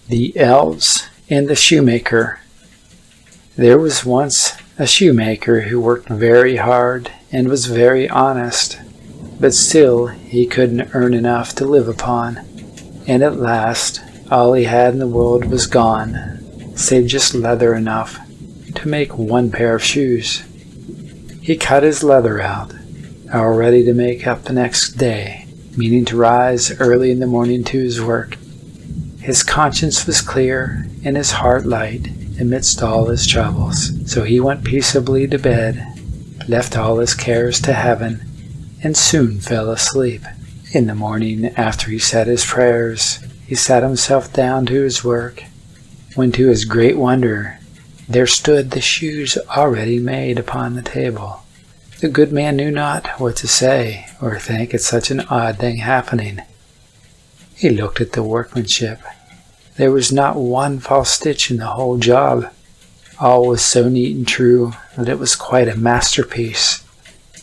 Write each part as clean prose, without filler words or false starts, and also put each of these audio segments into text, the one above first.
The Elves and the Shoemaker. There was once a shoemaker who worked very hard and was very honest, but still he couldn't earn enough to live upon, and at last all he had in the world was gone, save just leather enough to make one pair of shoes. He cut his leather out, all ready to make up the next day, meaning to rise early in the morning to his work. His conscience was clear and his heart light amidst all his troubles. So he went peaceably to bed, left all his cares to heaven, and soon fell asleep. In the morning, after he said his prayers, he sat himself down to his work, when to his great wonder there stood the shoes already made upon the table. The good man knew not what to say or think at such an odd thing happening. He looked at the workmanship. There was not one false stitch in the whole job. All was so neat and true that it was quite a masterpiece.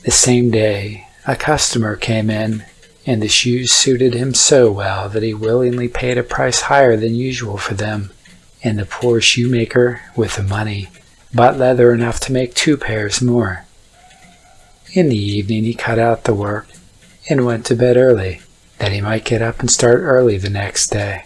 The same day, a customer came in, and the shoes suited him so well that he willingly paid a price higher than usual for them. And the poor shoemaker, with the money, bought leather enough to make 2 pairs more. In the evening he cut out the work and went to bed early, that he might get up and start early the next day.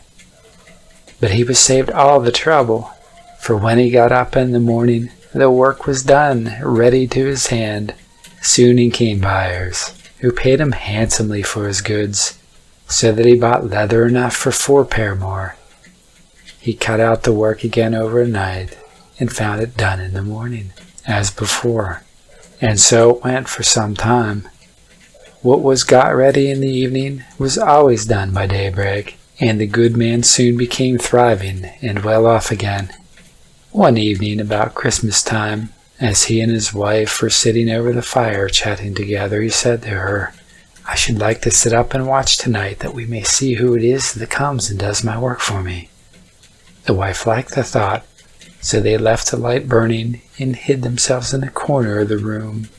But he was saved all the trouble, for when he got up in the morning, the work was done, ready to his hand. Soon in came buyers, who paid him handsomely for his goods, so that he bought leather enough for 4 pair more. He cut out the work again overnight, and found it done in the morning, as before, and so it went for some time. What was got ready in the evening was always done by daybreak, and the good man soon became thriving and well off again. One evening about Christmas time, as he and his wife were sitting over the fire chatting together, he said to her, "I should like to sit up and watch tonight, that we may see who it is that comes and does my work for me." The wife liked the thought, so they left the light burning and hid themselves in a corner of the room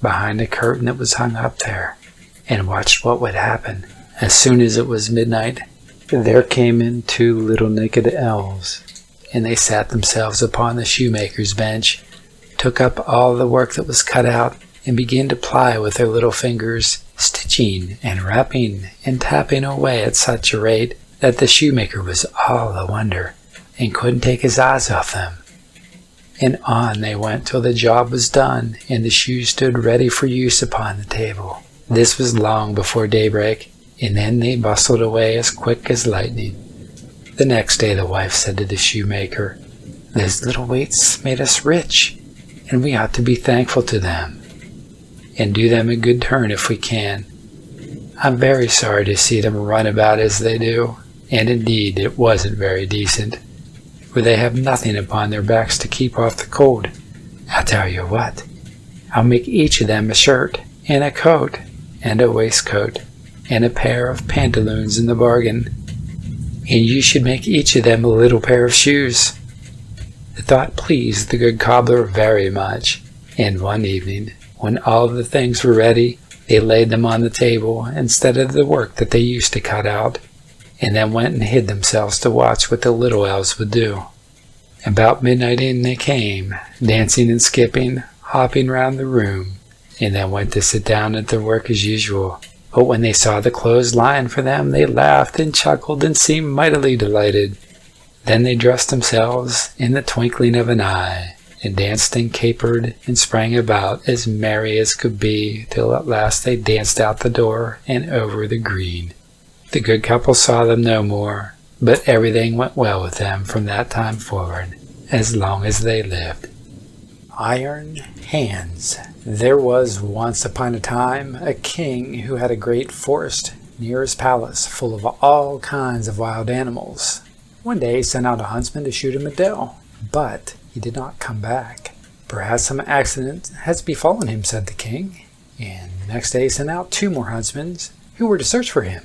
behind a curtain that was hung up there, and watched what would happen. As soon as it was midnight, there came in 2 little naked elves, and they sat themselves upon the shoemaker's bench, took up all the work that was cut out, and began to ply with their little fingers, stitching and wrapping and tapping away at such a rate that the shoemaker was all a wonder, and couldn't take his eyes off them. And on they went till the job was done, and the shoes stood ready for use upon the table. This was long before daybreak, and then they bustled away as quick as lightning. The next day the wife said to the shoemaker, "Those little waits made us rich, and we ought to be thankful to them, and do them a good turn if we can. I'm very sorry to see them run about as they do, and indeed it wasn't very decent, for they have nothing upon their backs to keep off the cold. I'll tell you what, I'll make each of them a shirt, and a coat, and a waistcoat, and a pair of pantaloons in the bargain, and you should make each of them a little pair of shoes." The thought pleased the good cobbler very much, and one evening, when all the things were ready, they laid them on the table instead of the work that they used to cut out, and then went and hid themselves to watch what the little elves would do. About midnight in they came, dancing and skipping, hopping round the room, and then went to sit down at their work as usual. But when they saw the clothes lying for them, they laughed and chuckled and seemed mightily delighted. Then they dressed themselves in the twinkling of an eye, and danced and capered and sprang about as merry as could be, till at last they danced out the door and over the green. The good couple saw them no more, but everything went well with them from that time forward, as long as they lived. Iron hands. There was once upon a time a king who had a great forest near his palace, full of all kinds of wild animals. One day he sent out a huntsman to shoot him a doe, but he did not come back. "Perhaps some accident has befallen him," said the king, and the next day he sent out 2 more huntsmen who were to search for him,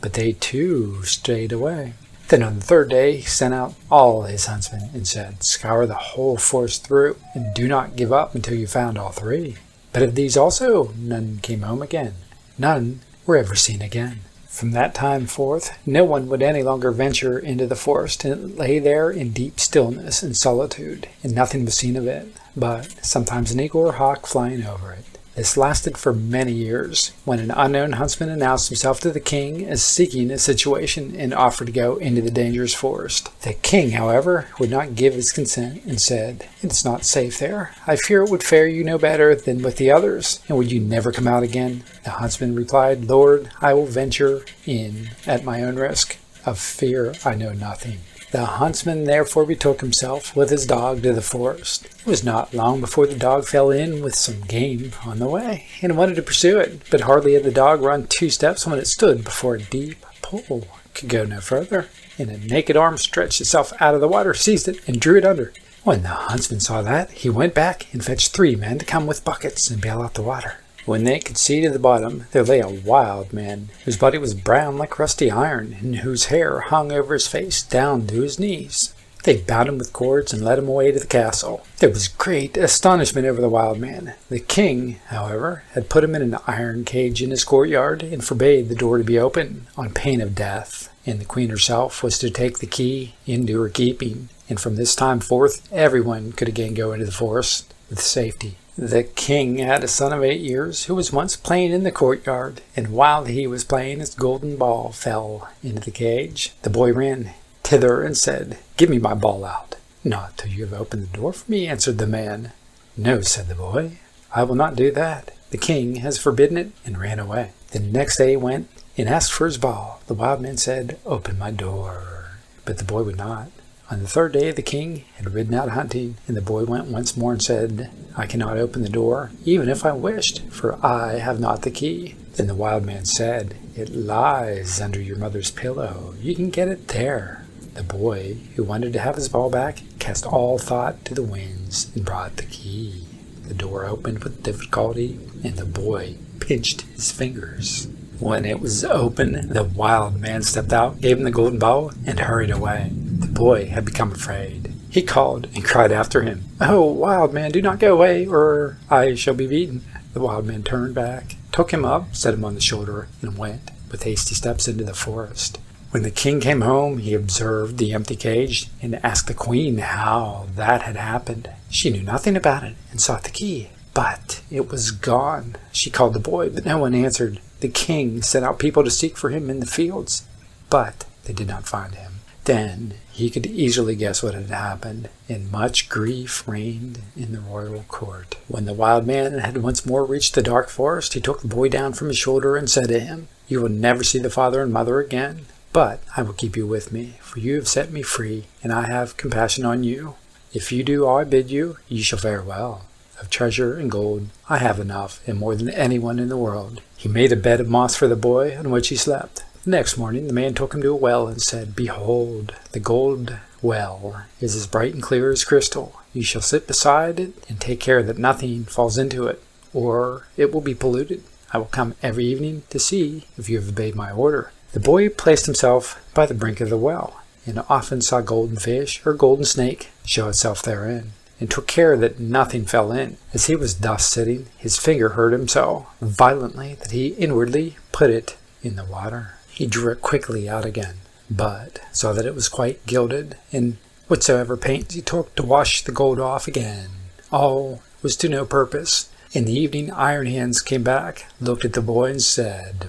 but they too strayed away. Then on the 3rd day he sent out all his huntsmen and said, "Scour the whole forest through, and do not give up until you found all 3. But of these also none came home again. None were ever seen again. From that time forth, no one would any longer venture into the forest, and it lay there in deep stillness and solitude, and nothing was seen of it, but sometimes an eagle or hawk flying over it. This lasted for many years, when an unknown huntsman announced himself to the king as seeking a situation and offered to go into the dangerous forest. The king, however, would not give his consent and said, "It is not safe there. I fear it would fare you no better than with the others, and would you never come out again?" The huntsman replied, "Lord, I will venture in at my own risk. Of fear I know nothing." The huntsman therefore betook himself with his dog to the forest. It was not long before the dog fell in with some game on the way, and wanted to pursue it, but hardly had the dog run 2 steps when it stood before a deep pool, could go no further, and a naked arm stretched itself out of the water, seized it, and drew it under. When the huntsman saw that, he went back and fetched 3 men to come with buckets and bail out the water. When they could see to the bottom, there lay a wild man, whose body was brown like rusty iron, and whose hair hung over his face down to his knees. They bound him with cords and led him away to the castle. There was great astonishment over the wild man. The king, however, had put him in an iron cage in his courtyard, and forbade the door to be opened, on pain of death. And the queen herself was to take the key into her keeping, and from this time forth everyone could again go into the forest with safety. The king had a son of 8 years who was once playing in the courtyard, and while he was playing his golden ball fell into the cage. The boy ran thither and said, "Give me my ball out." "Not till you have opened the door for me," answered the man. "No," said the boy, "I will not do that. The king has forbidden it," and ran away. The next day he went and asked for his ball. The wild man said, "Open my door," but the boy would not. On the 3rd day the king had ridden out hunting, and the boy went once more and said, "I cannot open the door, even if I wished, for I have not the key." Then the wild man said, "It lies under your mother's pillow. You can get it there." The boy, who wanted to have his ball back, cast all thought to the winds and brought the key. The door opened with difficulty, and the boy pinched his fingers. When it was open, the wild man stepped out, gave him the golden ball, and hurried away. The boy had become afraid. He called and cried after him, "Oh, wild man, do not go away, or I shall be beaten." The wild man turned back, took him up, set him on the shoulder, and went with hasty steps into the forest. When the king came home, he observed the empty cage and asked the queen how that had happened. She knew nothing about it and sought the key, but it was gone. She called the boy, but no one answered. The king sent out people to seek for him in the fields, but they did not find him. Then he could easily guess what had happened, and much grief reigned in the royal court. When the wild man had once more reached the dark forest, he took the boy down from his shoulder and said to him, "You will never see the father and mother again, but I will keep you with me, for you have set me free, and I have compassion on you. If you do all I bid you, you shall fare well. Of treasure and gold I have enough, and more than anyone in the world." He made a bed of moss for the boy, on which he slept. The next morning the man took him to a well and said, "Behold, the gold well is as bright and clear as crystal. You shall sit beside it and take care that nothing falls into it, or it will be polluted. I will come every evening to see if you have obeyed my order." The boy placed himself by the brink of the well, and often saw golden fish or golden snake show itself therein, and took care that nothing fell in. As he was thus sitting, his finger hurt him so violently that he inwardly put it in the water. He drew it quickly out again, but saw that it was quite gilded, and whatsoever pains he took to wash the gold off again, all was to no purpose. In the evening Iron Hands came back, looked at the boy, and said,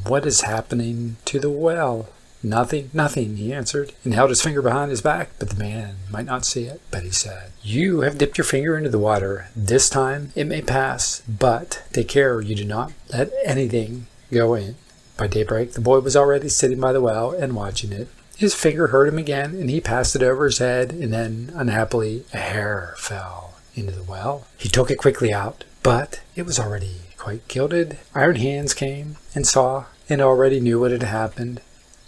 "What is happening to the well?" "Nothing, nothing," he answered, and held his finger behind his back, but the man might not see it. But he said, "You have dipped your finger into the water. This time it may pass, but take care you do not let anything go in." By daybreak the boy was already sitting by the well and watching it. His finger hurt him again, and he passed it over his head, and then, unhappily, a hair fell into the well. He took it quickly out, but it was already quite gilded. Iron Hands came and saw, and already knew what had happened.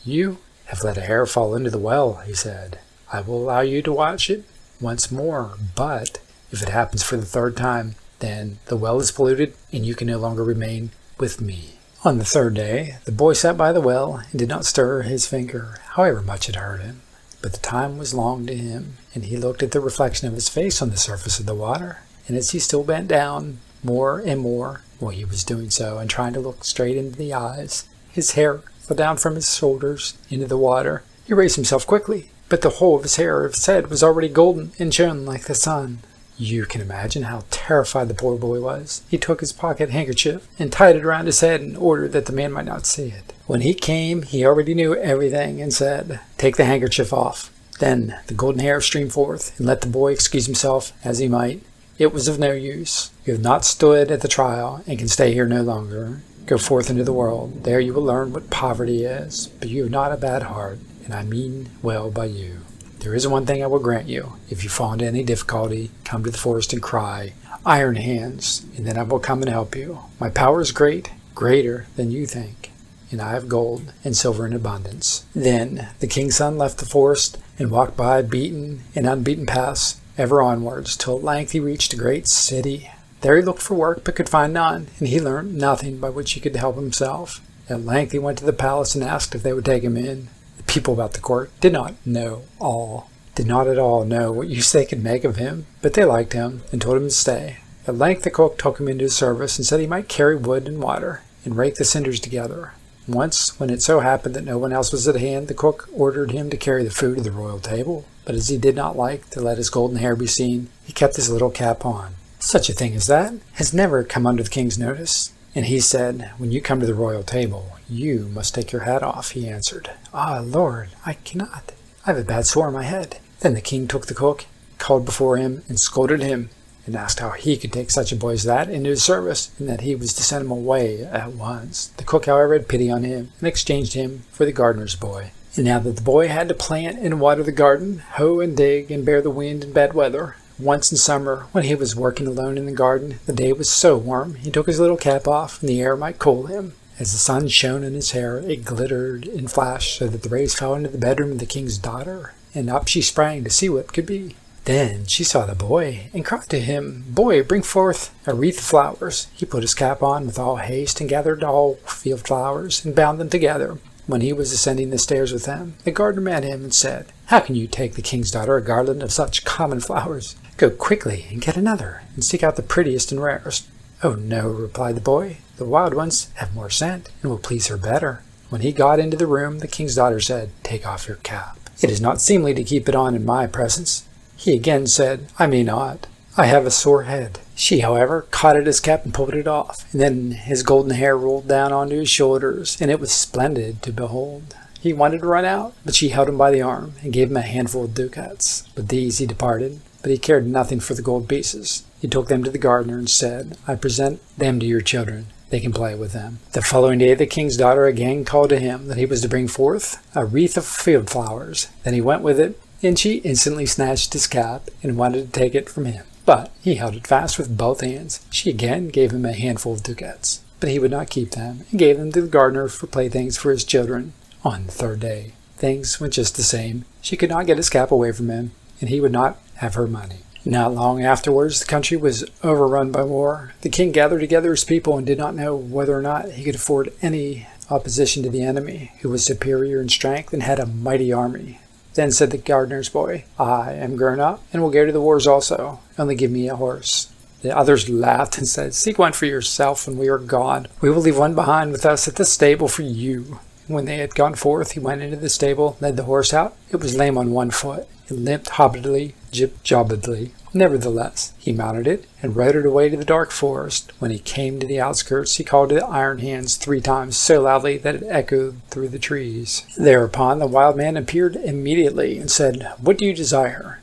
"You have let a hair fall into the well," he said. "I will allow you to watch it once more, but if it happens for the 3rd time, then the well is polluted, and you can no longer remain with me." On the 3rd day, the boy sat by the well and did not stir his finger, however much it hurt him. But the time was long to him, and he looked at the reflection of his face on the surface of the water, and as he still bent down more and more, while he was doing so and trying to look straight into the eyes, his hair fell down from his shoulders into the water. He raised himself quickly, but the whole of his hair of his head was already golden and shone like the sun. You can imagine how terrified the poor boy was. He took his pocket handkerchief and tied it around his head in order that the man might not see it. When he came, he already knew everything and said, "Take the handkerchief off." Then the golden hair streamed forth, and let the boy excuse himself as he might. It was of no use. You have not stood at the trial and can stay here no longer. Go forth into the world. There you will learn what poverty is. But you have not a bad heart, and I mean well by you. There is one thing I will grant you. If you fall into any difficulty, come to the forest and cry, "Iron Hands," and then I will come and help you. My power is great, greater than you think, and I have gold and silver in abundance. Then the king's son left the forest and walked by beaten and unbeaten paths, ever onwards, till at length he reached a great city. There he looked for work, but could find none, and he learned nothing by which he could help himself. At length he went to the palace and asked if they would take him in. The people about the court did not at all know what use they could make of him, but they liked him and told him to stay. At length the cook took him into his service and said he might carry wood and water and rake the cinders together. Once, when it so happened that no one else was at hand, the cook ordered him to carry the food to the royal table. But as he did not like to let his golden hair be seen, he kept his little cap on. Such a thing as that has never come under the king's notice. And he said, "When you come to the royal table, you must take your hat off," he answered. "Ah, Lord, I cannot. I have a bad sore on my head." Then the king took the cook, called before him, and scolded him, and asked how he could take such a boy as that into his service, and that he was to send him away at once. The cook, however, had pity on him, and exchanged him for the gardener's boy. And now that the boy had to plant and water the garden, hoe and dig, and bear the wind in bad weather, once in summer, when he was working alone in the garden, the day was so warm, he took his little cap off, and the air might cool him. As the sun shone in his hair, it glittered and flashed so that the rays fell into the bedroom of the king's daughter, and up she sprang to see what it could be. Then she saw the boy, and cried to him, "Boy, bring forth a wreath of flowers." He put his cap on with all haste, and gathered all field flowers, and bound them together. When he was ascending the stairs with them, the gardener met him and said, "How can you take the king's daughter a garland of such common flowers? Go quickly and get another, and seek out the prettiest and rarest." "Oh no," replied the boy, "the wild ones have more scent, and will please her better." When he got into the room, the king's daughter said, "Take off your cap. It is not seemly to keep it on in my presence." He again said, "I may not. I have a sore head." She, however, caught at his cap and pulled it off, and then his golden hair rolled down onto his shoulders, and it was splendid to behold. He wanted to run out, but she held him by the arm and gave him a handful of ducats. With these he departed, but he cared nothing for the gold pieces. He took them to the gardener and said, "I present them to your children. They can play with them." The following day the king's daughter again called to him that he was to bring forth a wreath of field flowers. Then he went with it, and she instantly snatched his cap and wanted to take it from him. But he held it fast with both hands. She again gave him a handful of ducats, but he would not keep them, and gave them to the gardener for playthings for his children. On the third day, things went just the same. She could not get his cap away from him, and he would not have her money. Not long afterwards, the country was overrun by war. The king gathered together his people and did not know whether or not he could afford any opposition to the enemy, who was superior in strength and had a mighty army. Then said the gardener's boy, "I am grown up and will go to the wars also. Only give me a horse." The others laughed and said, "Seek one for yourself when we are gone. We will leave one behind with us at the stable for you." When they had gone forth, he went into the stable, led the horse out. It was lame on one foot. It limped hobbledly, jib-jobbedly. Nevertheless, he mounted it and rode it away to the dark forest. When he came to the outskirts, he called to the Iron Hands 3 times so loudly that it echoed through the trees. Thereupon the wild man appeared immediately and said, "What do you desire?"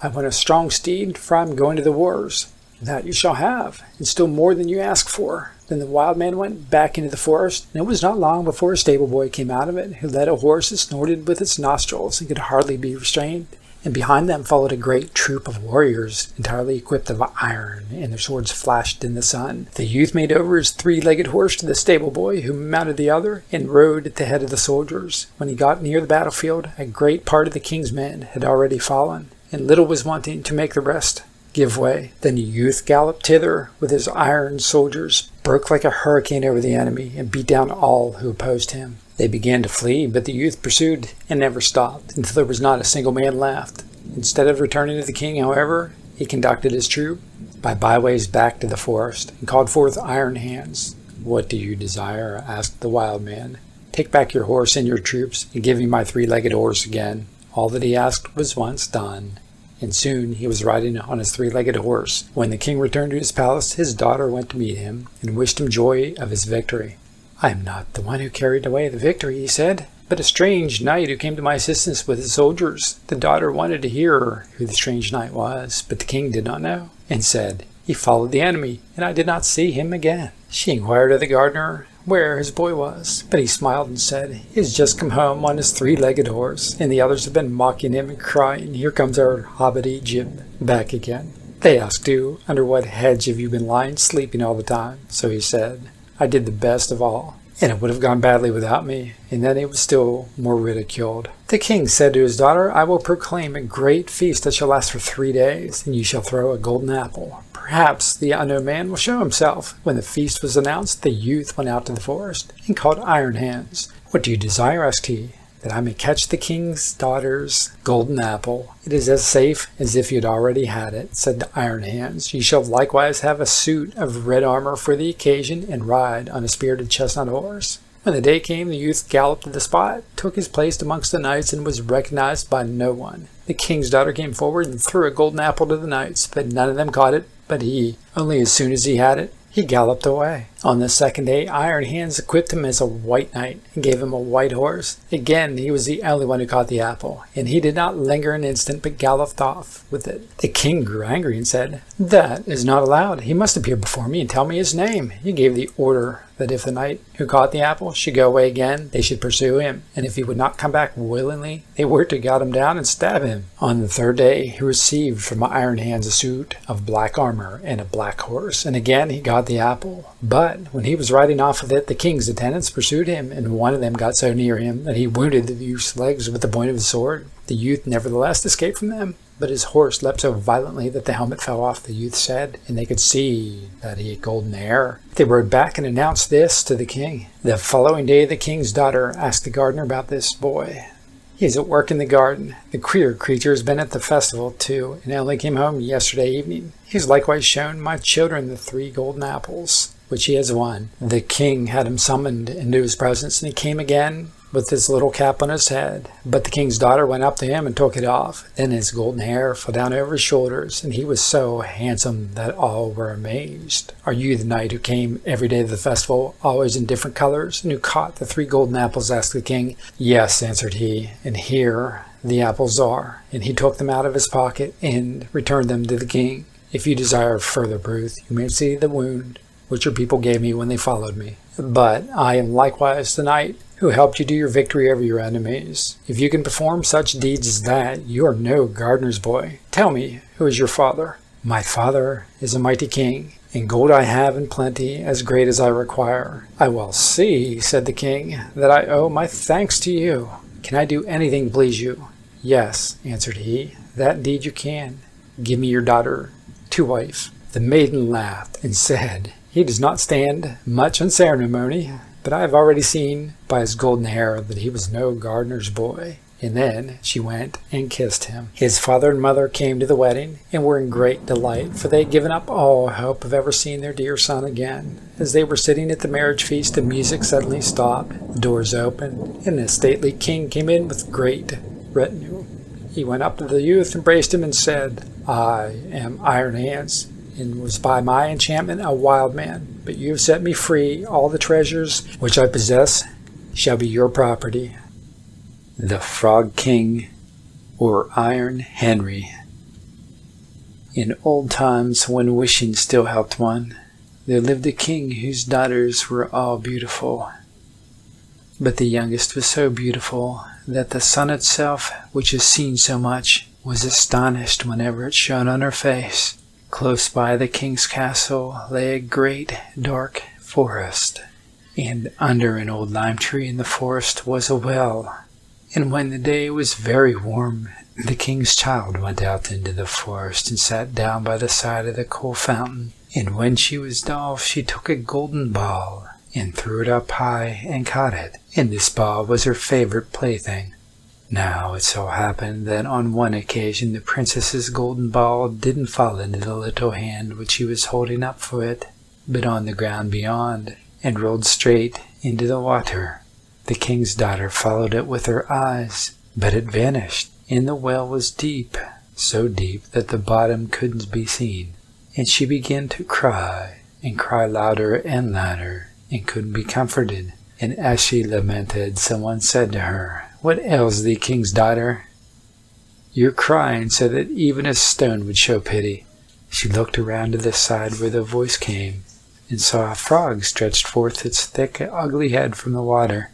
"I want a strong steed, for I am going to the wars." "That you shall have, and still more than you ask for." Then the wild man went back into the forest, and it was not long before a stable boy came out of it, who led a horse that snorted with its nostrils and could hardly be restrained. And behind them followed a great troop of warriors, entirely equipped of iron, and their swords flashed in the sun. The youth made over his 3-legged horse to the stable boy, who mounted the other, and rode at the head of the soldiers. When he got near the battlefield, a great part of the king's men had already fallen, and little was wanting to make the rest give way. Then the youth galloped thither with his iron soldiers, broke like a hurricane over the enemy, and beat down all who opposed him. They began to flee, but the youth pursued and never stopped, until there was not a single man left. Instead of returning to the king, however, he conducted his troop by byways back to the forest, and called forth Iron Hands. "What do you desire?" asked the wild man. Take back your horse and your troops, and give me my three-legged horse again." All that he asked was once done, and soon he was riding on his three-legged horse. When the king returned to his palace, his daughter went to meet him and wished him joy of his victory. "I am not the one who carried away the victory," he said, "but a strange knight who came to my assistance with his soldiers." The daughter wanted to hear who the strange knight was, but the king did not know, and said, "He followed the enemy, and I did not see him again." She inquired of the gardener where his boy was, but he smiled and said, "He has just come home on his three-legged horse, and the others have been mocking him and crying, 'Here comes our hobbity Jim back again.' They asked too, 'Under what hedge have you been lying sleeping all the time?' So he said, 'I did the best of all, and it would have gone badly without me,' and then he was still more ridiculed. The king said to his daughter, 'I will proclaim a great feast that shall last for 3 days, and you shall throw a golden apple. Perhaps the unknown man will show himself.' When the feast was announced, the youth went out to the forest and called Iron Hands. 'What do you desire?' asked he. 'That I may catch the king's daughter's golden apple. It is as safe as if you had already had it,' said the Iron Hands. 'You shall likewise have a suit of red armor for the occasion, and ride on a spirited chestnut horse.' When the day came, the youth galloped to the spot, took his place amongst the knights, and was recognized by no one. The king's daughter came forward and threw a golden apple to the knights, but none of them caught it but he. Only as soon as he had it, he galloped away. On the second day, Iron Hands equipped him as a white knight and gave him a white horse. Again, he was the only one who caught the apple, and he did not linger an instant, but galloped off with it. The king grew angry and said, 'That is not allowed. He must appear before me and tell me his name.' He gave the order that if the knight who caught the apple should go away again, they should pursue him, and if he would not come back willingly, they were to gut him down and stab him. On the third day, he received from Iron Hands a suit of black armor and a black horse, and again he got the apple. But when he was riding off with it, the king's attendants pursued him, and one of them got so near him that he wounded the youth's legs with the point of his sword. The youth nevertheless escaped from them, but his horse leapt so violently that the helmet fell off the youth's head, and they could see that he had golden hair. They rode back and announced this to the king. The following day, the king's daughter asked the gardener about this boy. 'He is at work in the garden. The queer creature has been at the festival too, and only came home yesterday evening. He has likewise shown my children the 3 golden apples, which he has won.' The king had him summoned into his presence, and he came again with his little cap on his head. But the king's daughter went up to him and took it off. Then his golden hair fell down over his shoulders, and he was so handsome that all were amazed. 'Are you the knight who came every day to the festival, always in different colors, and who caught the 3 golden apples?' asked the king. 'Yes,' answered he, 'and here the apples are.' And he took them out of his pocket and returned them to the king. 'If you desire further proof, you may see the wound which your people gave me when they followed me. But I am likewise the knight who helped you to your victory over your enemies. If you can perform such deeds as that, you are no gardener's boy. Tell me, who is your father?' 'My father is a mighty king, and gold I have in plenty, as great as I require.' 'I well see,' said the king, 'that I owe my thanks to you. Can I do anything to please you?' 'Yes,' answered he, 'that indeed you can. Give me your daughter to wife.' The maiden laughed and said, 'He does not stand much on ceremony, but I have already seen by his golden hair that he was no gardener's boy.' And then she went and kissed him. His father and mother came to the wedding and were in great delight, for they had given up all hope of ever seeing their dear son again. As they were sitting at the marriage feast, the music suddenly stopped, the doors opened, and the stately king came in with great retinue. He went up to the youth, embraced him, and said, 'I am Iron Hands, and was by my enchantment a wild man, but you have set me free. All the treasures which I possess shall be your property.'" The Frog King, or Iron Henry. In old times, when wishing still helped one, there lived a king whose daughters were all beautiful. But the youngest was so beautiful that the sun itself, which has seen so much, was astonished whenever it shone on her face. Close by the king's castle lay a great dark forest, and under an old lime tree in the forest was a well. And when the day was very warm, the king's child went out into the forest and sat down by the side of the cool fountain. And when she was dull, she took a golden ball and threw it up high and caught it. And this ball was her favorite plaything. Now it so happened that on one occasion the princess's golden ball didn't fall into the little hand which she was holding up for it, but on the ground beyond, and rolled straight into the water. The king's daughter followed it with her eyes, but it vanished, and the well was deep, so deep that the bottom couldn't be seen. And she began to cry, and cry louder and louder, and couldn't be comforted. And as she lamented, someone said to her, "What ails thee, king's daughter? You're crying so that even a stone would show pity." She looked around to the side where the voice came, and saw a frog stretched forth its thick, ugly head from the water.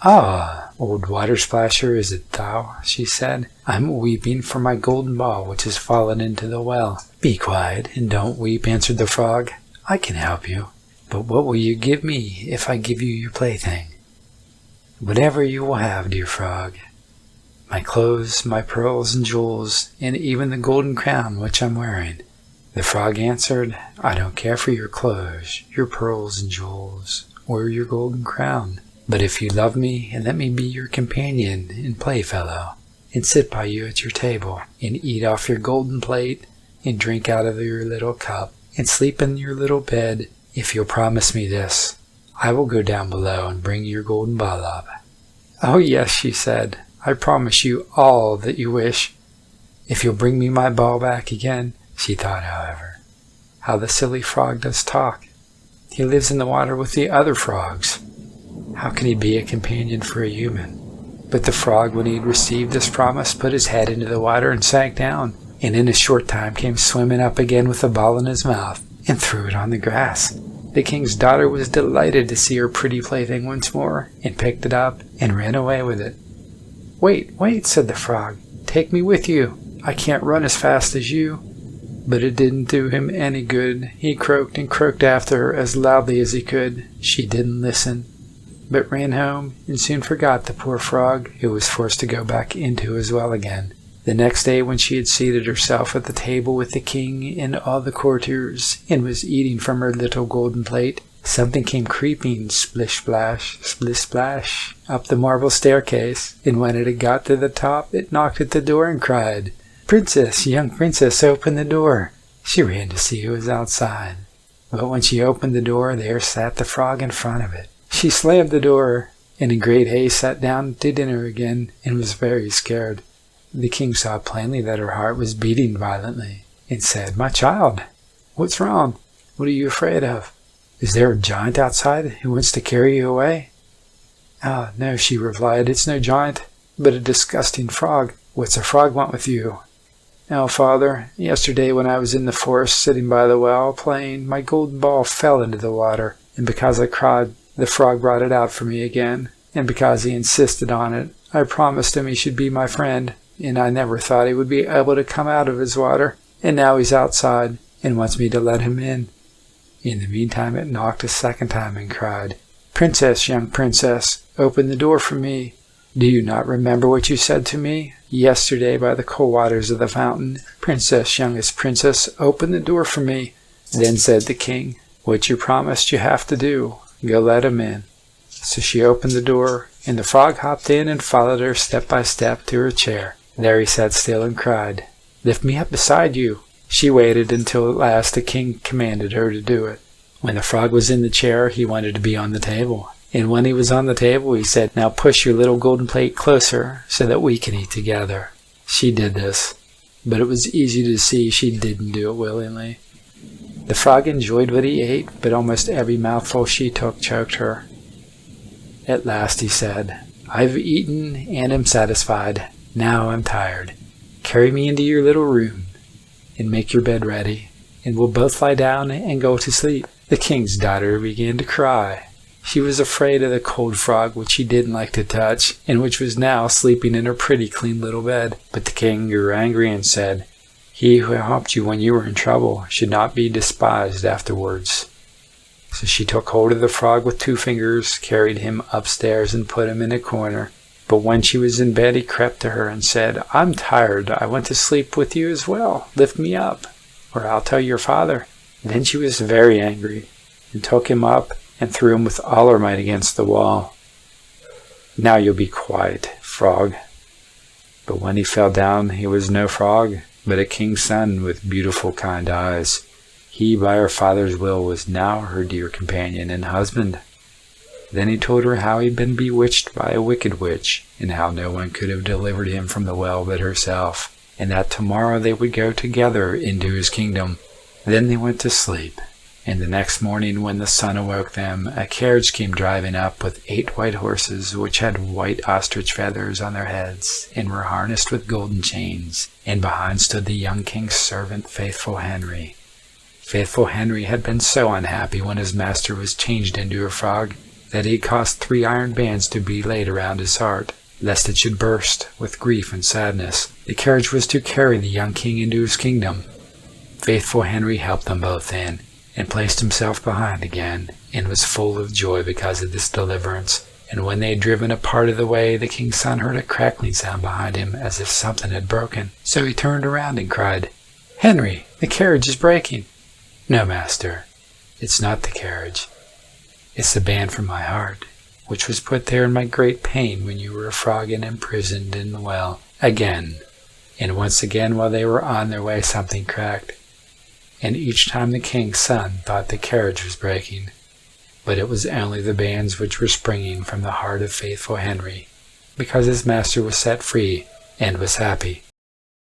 "Ah, old water splasher, is it thou?" she said. "I'm weeping for my golden ball which has fallen into the well." "Be quiet and don't weep," answered the frog. "I can help you. But what will you give me if I give you your plaything?" "Whatever you will have, dear frog. My clothes, my pearls and jewels, and even the golden crown which I'm wearing." The frog answered, "I don't care for your clothes, your pearls and jewels, or your golden crown. But if you love me, and let me be your companion and playfellow, and sit by you at your table, and eat off your golden plate, and drink out of your little cup, and sleep in your little bed, if you'll promise me this, I will go down below and bring your golden ball up." "Oh yes," she said, "I promise you all that you wish, if you'll bring me my ball back again." She thought, however, "How the silly frog does talk. He lives in the water with the other frogs. How can he be a companion for a human?" But the frog, when he had received this promise, put his head into the water and sank down, and in a short time came swimming up again with the ball in his mouth, and threw it on the grass. The king's daughter was delighted to see her pretty plaything once more, and picked it up, and ran away with it. "Wait, wait," said the frog. "Take me with you. I can't run as fast as you." But it didn't do him any good. He croaked and croaked after her as loudly as he could. She didn't listen, but ran home, and soon forgot the poor frog, who was forced to go back into his well again. The next day, when she had seated herself at the table with the king and all the courtiers, and was eating from her little golden plate, something came creeping, splish-splash, splish-splash, up the marble staircase, and when it had got to the top, it knocked at the door and cried, "Princess, young princess, open the door." She ran to see who was outside, but when she opened the door, there sat the frog in front of it. She slammed the door, and in great haste sat down to dinner again, and was very scared. The king saw plainly that her heart was beating violently, and said, "My child, what's wrong? What are you afraid of? Is there a giant outside who wants to carry you away?" "Ah, no," she replied, "it's no giant, but a disgusting frog." "What's a frog want with you?" "Oh, father, yesterday when I was in the forest sitting by the well playing, my golden ball fell into the water, and because I cried, the frog brought it out for me again, and because he insisted on it, I promised him he should be my friend, and I never thought he would be able to come out of his water, and now he's outside, and wants me to let him in." In the meantime it knocked a second time and cried, "Princess, young princess, open the door for me. Do you not remember what you said to me yesterday by the cool waters of the fountain? Princess, youngest princess, open the door for me." Then said the king, "What you promised you have to do. Go let him in." So she opened the door, and the frog hopped in and followed her step by step to her chair. There he sat still and cried, "Lift me up beside you." She waited until at last the king commanded her to do it. When the frog was in the chair, he wanted to be on the table. And when he was on the table, he said, "Now push your little golden plate closer so that we can eat together." She did this, but it was easy to see she didn't do it willingly. The frog enjoyed what he ate, but almost every mouthful she took choked her. At last he said, "I've eaten and am satisfied. Now I'm tired. Carry me into your little room and make your bed ready, and we'll both lie down and go to sleep." The king's daughter began to cry. She was afraid of the cold frog, which she didn't like to touch, and which was now sleeping in her pretty clean little bed. But the king grew angry and said, "He who helped you when you were in trouble should not be despised afterwards." So she took hold of the frog with 2 fingers, carried him upstairs, and put him in a corner. But when she was in bed, he crept to her and said, "I'm tired. I want to sleep with you as well. Lift me up, or I'll tell your father." Then she was very angry, and took him up and threw him with all her might against the wall. "Now you'll be quiet, frog." But when he fell down, he was no frog, but a king's son with beautiful kind eyes. He, by her father's will, was now her dear companion and husband. Then he told her how he'd been bewitched by a wicked witch, and how no one could have delivered him from the well but herself, and that tomorrow they would go together into his kingdom. Then they went to sleep, and the next morning when the sun awoke them, a carriage came driving up with 8 white horses, which had white ostrich feathers on their heads, and were harnessed with golden chains, and behind stood the young king's servant, Faithful Henry. Faithful Henry had been so unhappy when his master was changed into a frog, that he caused 3 iron bands to be laid around his heart, lest it should burst with grief and sadness. The carriage was to carry the young king into his kingdom. Faithful Henry helped them both in, and placed himself behind again, and was full of joy because of this deliverance. And when they had driven a part of the way, the king's son heard a crackling sound behind him, as if something had broken. So he turned around and cried, "Henry, the carriage is breaking." "No, master, it's not the carriage. It's the band from my heart, which was put there in my great pain when you were a frog and imprisoned in the well." Again, and once again while they were on their way something cracked, and each time the king's son thought the carriage was breaking, but it was only the bands which were springing from the heart of Faithful Henry, because his master was set free and was happy.